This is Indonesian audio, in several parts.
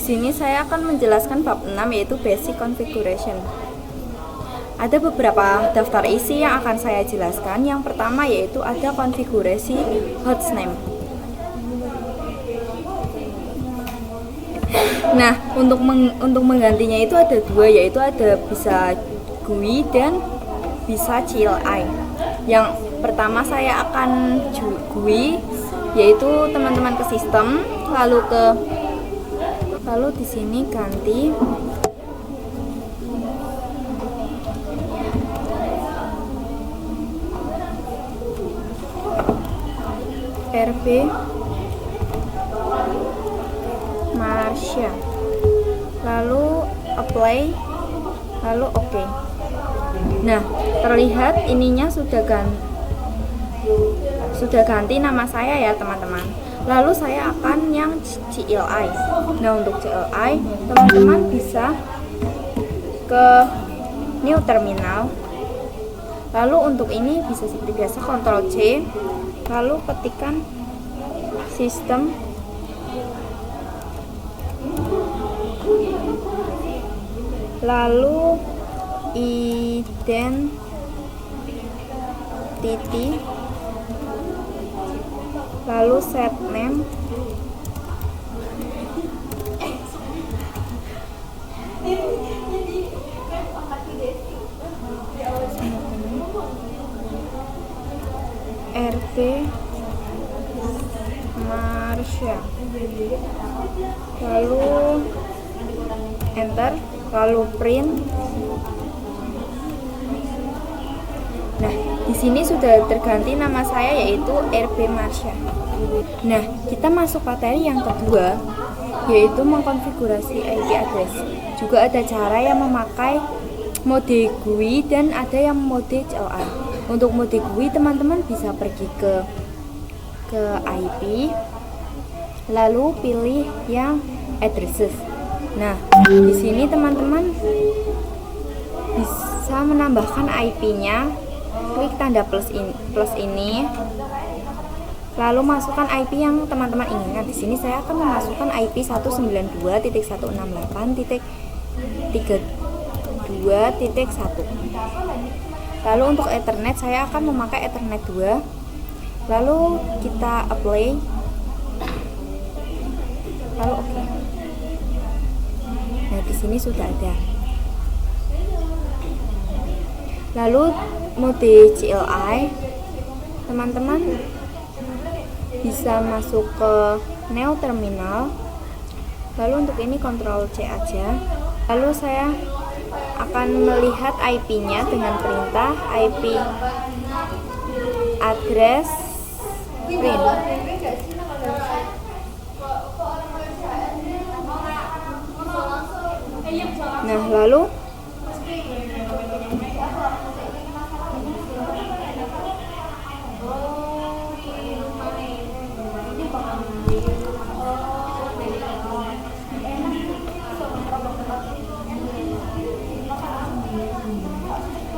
sini saya akan menjelaskan bab 6 yaitu basic configuration. Ada beberapa daftar isi yang akan saya jelaskan. Yang pertama yaitu ada konfigurasi hostname. Nah, untuk menggantinya itu ada dua, yaitu ada bisa GUI dan bisa CLI. Yang pertama saya akan GUI, yaitu teman-teman ke sistem, lalu di sini ganti RB Marsha, lalu apply, lalu OK. Nah, terlihat ininya sudah ganti nama saya ya teman-teman. Lalu saya akan yang CLI. Nah, untuk CLI teman-teman bisa ke new terminal. Lalu untuk ini bisa seperti biasa Ctrl C, lalu ketikkan sistem, lalu identity, lalu set name, RB Marsha, lalu enter, lalu print. Nah, di sini sudah terganti nama saya yaitu RB Marsha. Nah, kita masuk materi yang kedua yaitu mengkonfigurasi IP address. Juga ada cara yang memakai mode GUI dan ada yang mode CLI. Untuk mode GUI teman-teman bisa pergi ke IP, lalu pilih yang addresses. Nah, di sini teman-teman bisa menambahkan IP-nya. Klik tanda plus ini, lalu masukkan IP yang teman-teman inginkan. Di sini saya akan memasukkan IP 192.168.32.1. Lalu untuk Ethernet saya akan memakai Ethernet 2. Lalu kita apply, lalu OK. Nah, di sini sudah ada. Lalu mode CLI teman-teman bisa masuk ke new terminal. Lalu untuk ini Ctrl C aja. Lalu saya akan melihat IP-nya dengan perintah IP address print.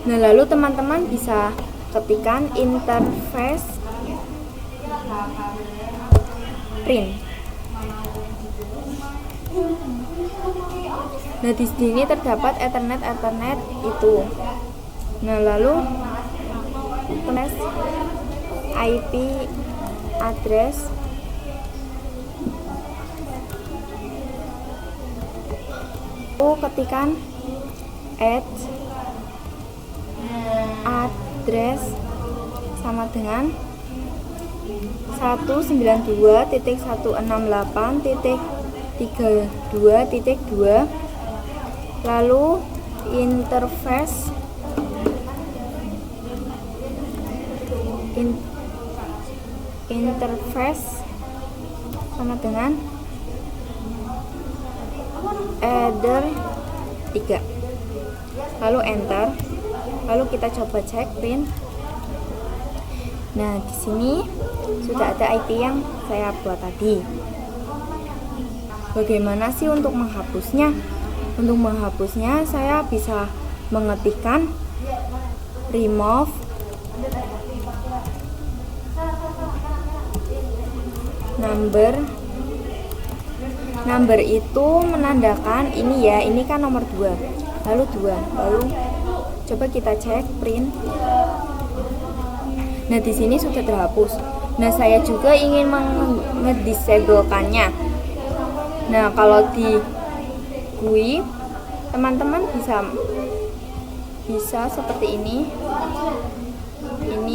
Nah, lalu teman-teman bisa ketikkan interface print. Nah, di sini terdapat Ethernet itu. Nah, lalu tulis IP address, ketikkan address sama dengan 192.168.32.2, lalu interface sama dengan header 3, lalu enter, lalu kita coba cek print. Nah, di sini sudah ada IP yang saya buat tadi. Bagaimana sih untuk menghapusnya? Untuk menghapusnya saya bisa mengetikkan remove number, Number itu menandakan ini ya, ini kan nomor 2, lalu 2, lalu coba kita cek print. Nah, di sini sudah terhapus. Nah, saya juga ingin mengedisablekannya. Nah, kalau di GUI teman-teman bisa seperti ini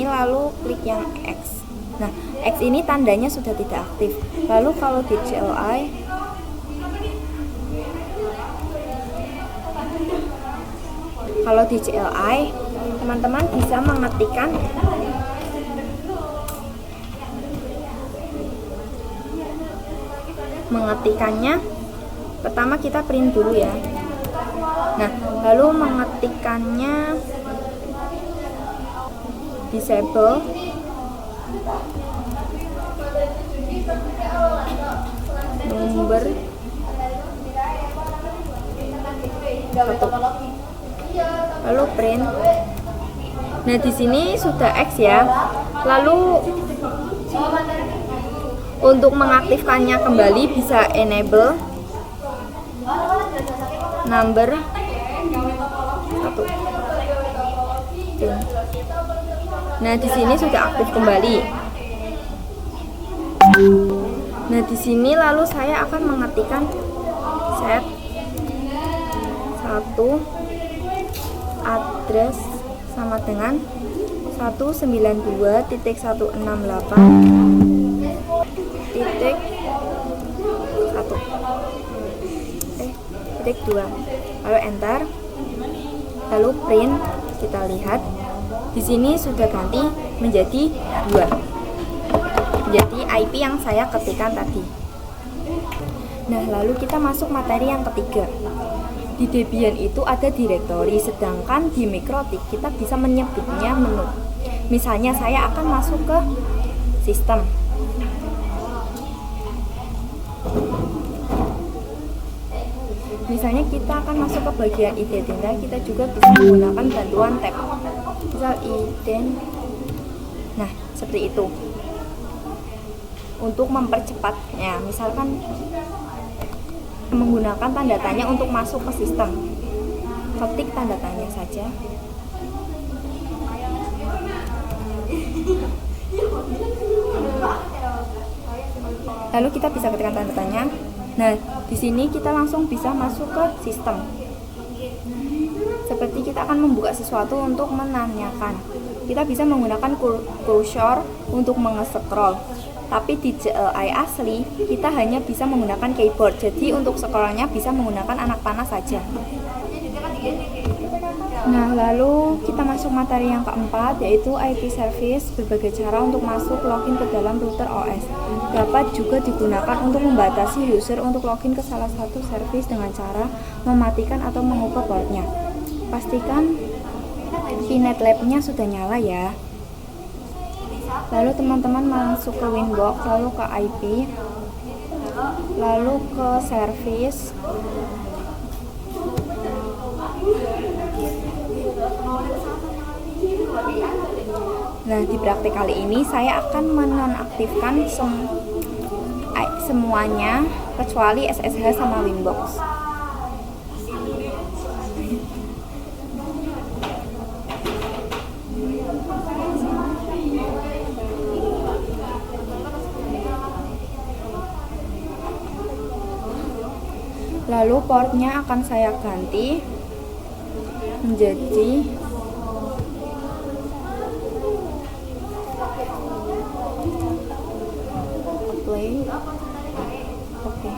lalu klik yang X. Nah, X ini tandanya sudah tidak aktif. Lalu kalau di CLI teman-teman bisa mengetikannya. Pertama kita print dulu ya. Nah, lalu mengetikannya disable number 1, lalu print. Nah, di sini sudah X ya. Lalu untuk mengaktifkannya kembali bisa enable number 1. Nah, di sini sudah aktif kembali. Nah, di sini lalu saya akan mengetikkan set 1 address sama dengan 192.168.1 lalu enter, lalu print. Kita lihat di sini sudah ganti menjadi 2, menjadi IP yang saya ketikkan tadi. Nah, lalu kita masuk materi yang ketiga. Di Debian itu ada direktori, sedangkan di Mikrotik kita bisa menyebutnya menu. Misalnya saya akan masuk ke sistem. Misalnya kita akan masuk ke bagian identitas, kita juga bisa menggunakan bantuan tab. Misal nah, seperti itu. Untuk mempercepatnya, misalkan menggunakan tanda tanya untuk masuk ke sistem, ketik tanda tanya saja. Lalu kita bisa ketikkan tanda tanya. Nah, di sini kita langsung bisa masuk ke sistem. Seperti kita akan membuka sesuatu untuk menanyakan. Kita bisa menggunakan cursor untuk menge-scroll. Tapi di CLI asli kita hanya bisa menggunakan keyboard. Jadi untuk scrollnya bisa menggunakan anak panah saja. Nah, lalu kita masuk materi yang keempat, yaitu IP service, berbagai cara untuk masuk login ke dalam router OS. Dapat juga digunakan untuk membatasi user untuk login ke salah satu service dengan cara mematikan atau mengubah portnya. Pastikan Pinet Lab-nya sudah nyala ya. Lalu teman-teman masuk ke Winbox, lalu ke IP, lalu ke service. Nah, di praktek kali ini saya akan menonaktifkan semuanya kecuali SSH sama Winbox. Lalu portnya akan saya ganti menjadi play. Oke.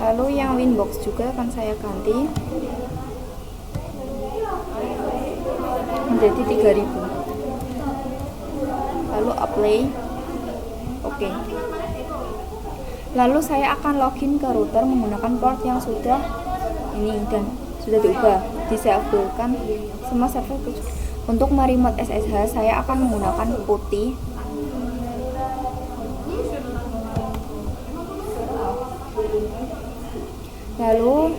Lalu yang Winbox juga akan saya ganti menjadi 3000. Lalu apply. Oke. Lalu saya akan login ke router menggunakan port yang sudah ini dan sudah diubah, disablekan semua server. Untuk meremote SSH saya akan menggunakan putih. Lalu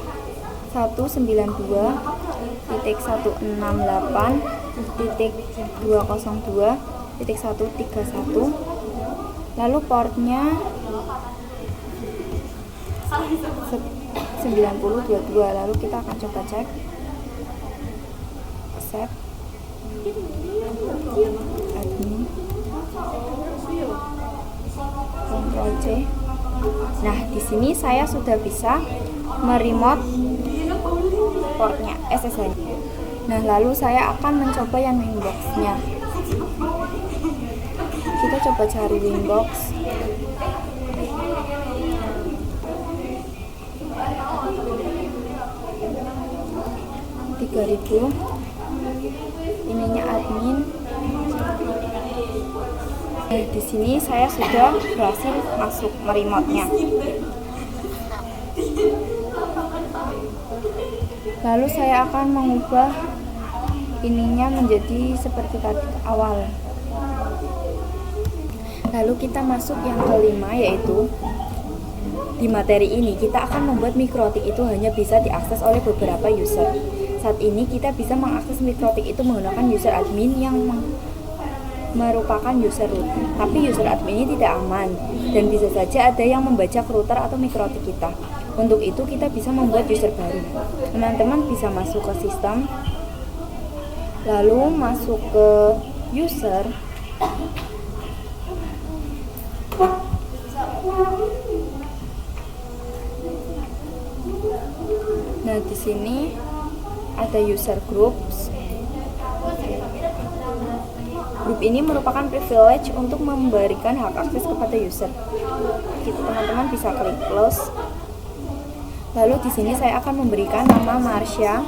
192.168.202.131. Lalu portnya 9022. Lalu kita akan coba cek accept admin, Ctrl C. Nah, di sini saya sudah bisa meremote portnya SSH. Nah, lalu saya akan mencoba yang Winbox-nya. Kita coba cari Winbox. Rp3.000. Ininya admin. Nah, di sini saya sudah berhasil masuk meremote-nya. Lalu saya akan mengubah ininya menjadi seperti tadi awal. Lalu kita masuk yang kelima, yaitu di materi ini kita akan membuat mikrotik itu hanya bisa diakses oleh beberapa user. Saat ini kita bisa mengakses mikrotik itu menggunakan user admin yang merupakan user root. Tapi user admin ini tidak aman dan bisa saja ada yang membajak router atau mikrotik kita. Untuk itu kita bisa membuat user baru. Teman-teman bisa masuk ke sistem, lalu masuk ke user. Nah, di sini ada user groups. Grup ini merupakan privilege untuk memberikan hak akses kepada user. Gitu, teman-teman bisa klik close. Lalu di sini saya akan memberikan nama Marsha.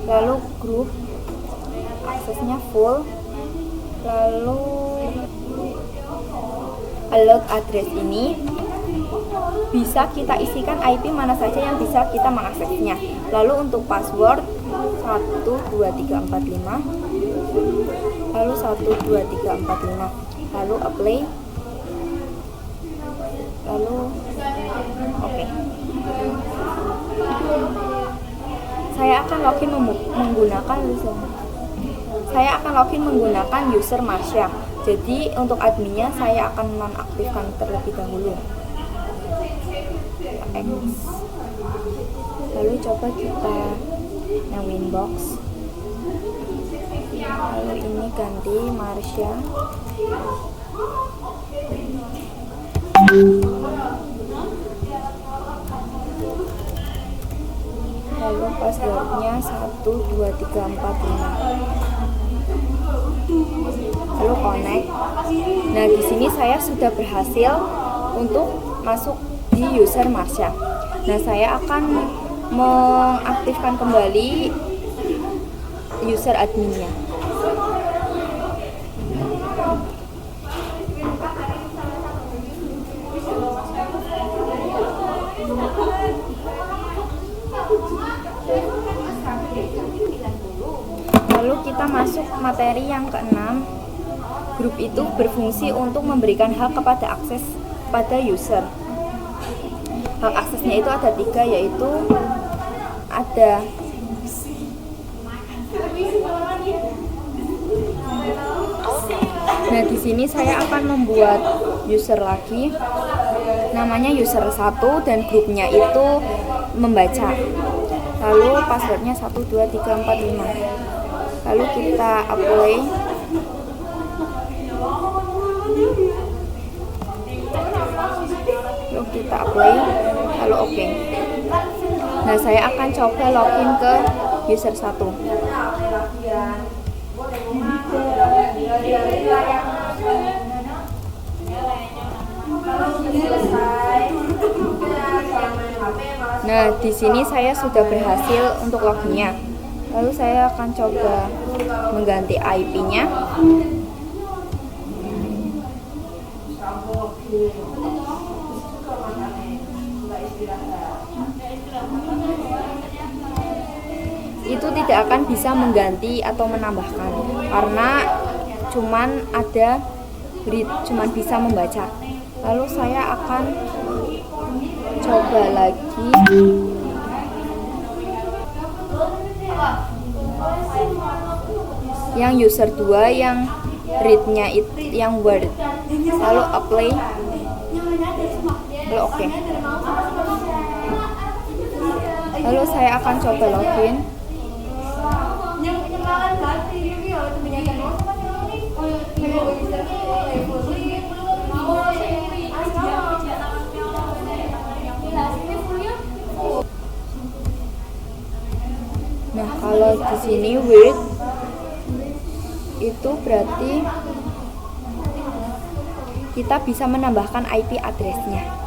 Lalu grup aksesnya full. Lalu allowed address ini bisa kita isikan IP mana saja yang bisa kita mengaksesnya. Lalu untuk password 12345, lalu 12345, lalu apply, lalu oke. Saya akan login menggunakan user Marsha. Jadi untuk adminnya saya akan nonaktifkan terlebih dahulu. X. Lalu coba kita yang Winbox. Lalu ini ganti Marsha. Lalu passwordnya 12345. Lalu connect. Nah, di sini saya sudah berhasil untuk masuk di user Marsha. Nah, saya akan mengaktifkan kembali user adminnya. Lalu kita masuk materi yang keenam. Grup itu berfungsi untuk memberikan hak kepada akses pada user. Hak aksesnya itu ada 3, yaitu ada Nah, di sini saya akan membuat user lagi. Namanya user 1 dan grupnya itu membaca. Lalu passwordnya 12345. Lalu kita apply. Lalu kita apply, lalu oke. Nah, saya akan coba login ke user 1. Nah, di sini saya sudah berhasil untuk loginnya. Lalu saya akan coba mengganti IP-nya. Itu tidak akan bisa mengganti atau menambahkan karena cuman bisa membaca. Lalu saya akan coba lagi. Yang user 2 yang read-nya yang word. Lalu apply. Lalu oke. Lalu saya akan coba login. Nah, kalau di sini word itu berarti kita bisa menambahkan IP address-nya.